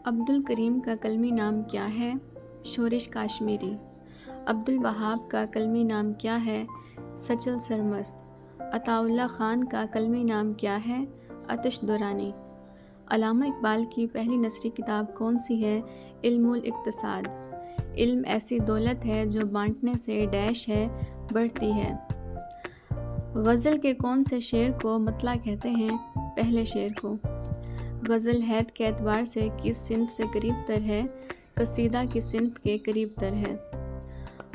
عبدالکریم کا کلمی نام کیا ہے؟ شورش کاشمیری۔ عبدالوہاب کا کلمی نام کیا ہے؟ سچل سرمست۔ عطاء اللہ خان کا کلمی نام کیا ہے؟ آتش دورانی۔ علامہ اقبال کی پہلی نثری کتاب کون سی ہے؟ علم الاقتصاد۔ علم ایسی دولت ہے جو بانٹنے سے ڈیش ہے بڑھتی ہے۔ غزل کے کون سے شعر کو مطلع کہتے ہیں؟ پہلے شعر کو۔ غزل حید کے اعتبار سے کس صنف سے قریب تر ہے؟ قصیدہ کی صنف کے قریب تر ہے۔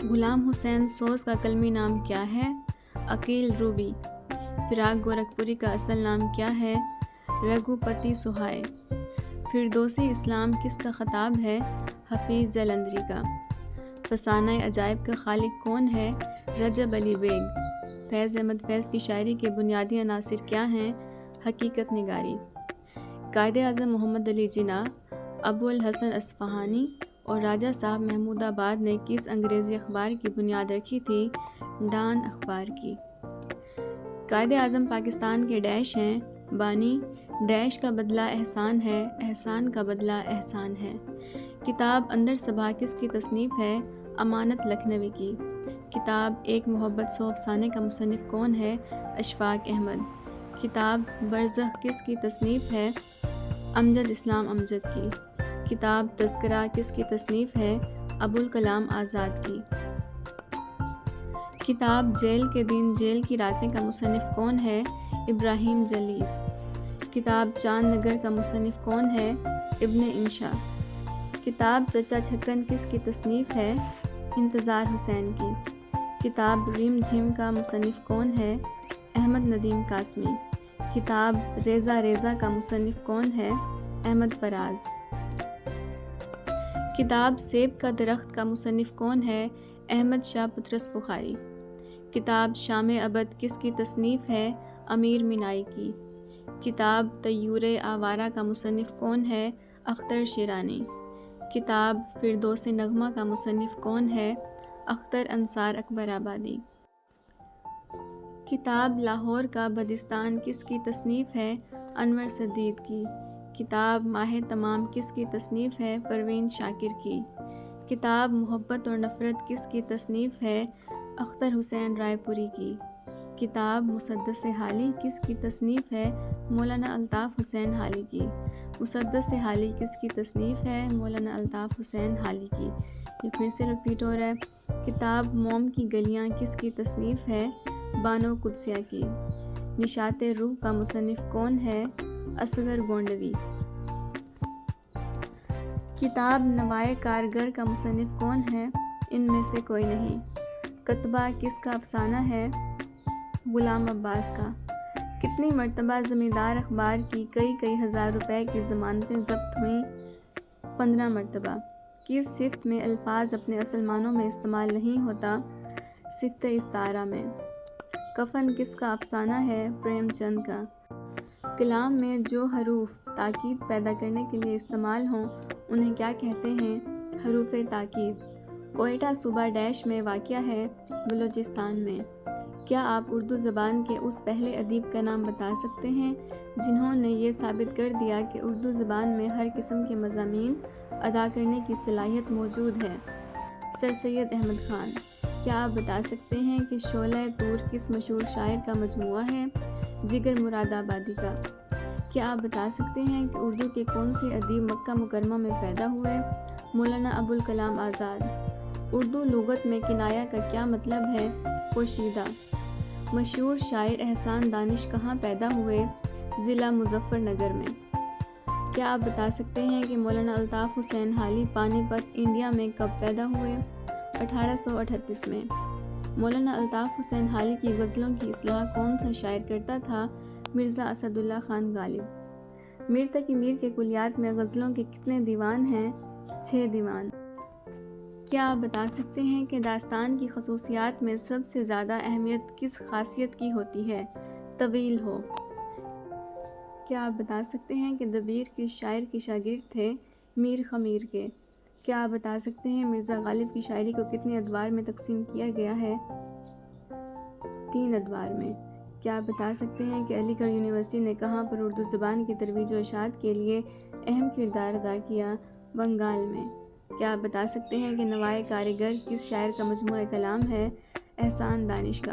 غلام حسین سوز کا کلمی نام کیا ہے؟ عقیل روبی۔ فراق گورکھپوری کا اصل نام کیا ہے؟ رگھوپتی سہائے۔ فردوسی اسلام کس کا خطاب ہے؟ حفیظ جلندری کا۔ فسانہ عجائب کا خالق کون ہے؟ رجب علی بیگ۔ فیض احمد فیض کی شاعری کے بنیادی عناصر کیا ہیں؟ حقیقت نگاری۔ قائد اعظم محمد علی جناح، ابو الحسن اصفہانی اور راجہ صاحب محمود آباد نے کس انگریزی اخبار کی بنیاد رکھی تھی؟ ڈان اخبار کی۔ قائد اعظم پاکستان کے ڈیش ہیں؟ بانی۔ ڈیش کا بدلہ احسان ہے، احسان کا بدلہ احسان ہے۔ کتاب اندر صبا کس کی تصنیف ہے؟ امانت لکھنوی کی۔ کتاب ایک محبت سو افسانے کا مصنف کون ہے؟ اشفاق احمد۔ کتاب برزخ کس کی تصنیف ہے؟ امجد اسلام امجد کی۔ کتاب تذکرہ کس کی تصنیف ہے؟ ابوالکلام آزاد کی۔ کتاب جیل کے دن جیل کی راتیں کا مصنف کون ہے؟ ابراہیم جلیس۔ کتاب چاند نگر کا مصنف کون ہے؟ ابن انشا۔ کتاب چچا چھکن کس کی تصنیف ہے؟ انتظار حسین کی۔ کتاب ریم جھیم کا مصنف کون ہے؟ احمد ندیم قاسمی۔ کتاب ریزہ ریزہ کا مصنف کون ہے؟ احمد فراز۔ کتاب سیب کا درخت کا مصنف کون ہے؟ احمد شاہ پطرس بخاری۔ کتاب شام ابد کس کی تصنیف ہے؟ امیر مینائی کی۔ کتاب طیور آوارہ کا مصنف کون ہے؟ اختر شیرانی۔ کتاب فردوس نغمہ کا مصنف کون ہے؟ اختر انصار اکبر آبادی۔ کتاب لاہور کا بدستان کس کی تصنیف ہے؟ انور سدید کی۔ کتاب ماہ تمام کس کی تصنیف ہے؟ پروین شاکر کی۔ کتاب محبت اور نفرت کس کی تصنیف ہے؟ اختر حسین رائے پوری کی۔ کتاب مسدس حالی کس کی تصنیف ہے؟ مولانا الطاف حسین حالی کی۔ مسدس حالی کس کی تصنیف ہے؟ مولانا الطاف حسین حالی کی۔ یہ پھر سے رپیٹ ہو رہا ہے۔ کتاب موم کی گلیاں کس کی تصنیف ہے؟ بانو قدسیہ کی۔ نشاط روح کا مصنف کون ہے؟ اصغر گونڈوی۔ کتاب نوائے کارگر کا مصنف کون ہے؟ ان میں سے کوئی نہیں۔ کتبہ کس کا افسانہ ہے؟ غلام عباس کا۔ کتنی مرتبہ زمیندار اخبار کی کئی ہزار روپے کی ضمانتیں ضبط ہوئیں؟ 15 مرتبہ۔ کس صفت میں الفاظ اپنے اصل معنوں میں استعمال نہیں ہوتا؟ صفت استعارہ میں۔ کفن کس کا افسانہ ہے؟ پریم چند کا۔ کلام میں جو حروف تاکید پیدا کرنے کے لیے استعمال ہوں انہیں کیا کہتے ہیں؟ حروف تاکید۔ کوئٹہ صوبہ ڈیش میں واقع ہے؟ بلوچستان میں۔ کیا آپ اردو زبان کے اس پہلے ادیب کا نام بتا سکتے ہیں جنہوں نے یہ ثابت کر دیا کہ اردو زبان میں ہر قسم کے مضامین ادا کرنے کی صلاحیت موجود ہے؟ سر سید احمد خان۔ کیا آپ بتا سکتے ہیں کہ شعلہ طور کس مشہور شاعر کا مجموعہ ہے؟ جگر مراد آبادی کا۔ کیا آپ بتا سکتے ہیں کہ اردو کے کون سے ادیب مکہ مکرمہ میں پیدا ہوئے؟ مولانا ابوالکلام آزاد۔ اردو لغت میں کنایہ کا کیا مطلب ہے؟ پوشیدہ۔ مشہور شاعر احسان دانش کہاں پیدا ہوئے؟ ضلع مظفر نگر میں۔ کیا آپ بتا سکتے ہیں کہ مولانا الطاف حسین حالی پانی پت انڈیا میں کب پیدا ہوئے؟ 1838 میں۔ مولانا الطاف حسین حالی کی غزلوں کی اصلاح کون سا شاعر کرتا تھا؟ مرزا اسد اللہ خان غالب۔ میر تقی میر کے کلیات میں غزلوں کے کتنے دیوان ہیں؟ 6 دیوان۔ کیا آپ بتا سکتے ہیں کہ داستان کی خصوصیات میں سب سے زیادہ اہمیت کس خاصیت کی ہوتی ہے؟ طویل ہو۔ کیا آپ بتا سکتے ہیں کہ دبیر کس شاعر کے شاگرد تھے؟ میر خمیر کے۔ کیا آپ بتا سکتے ہیں مرزا غالب کی شاعری کو کتنے ادوار میں تقسیم کیا گیا ہے؟ 3 ادوار میں۔ کیا آپ بتا سکتے ہیں کہ علی گڑھ یونیورسٹی نے کہاں پر اردو زبان کی ترویج و اشاعت کے لیے اہم کردار ادا کیا بنگال میں؟ کیا آپ بتا سکتے ہیں کہ نوائے کاریگر کس شاعر کا مجموعہ کلام ہے؟ احسان دانش کا۔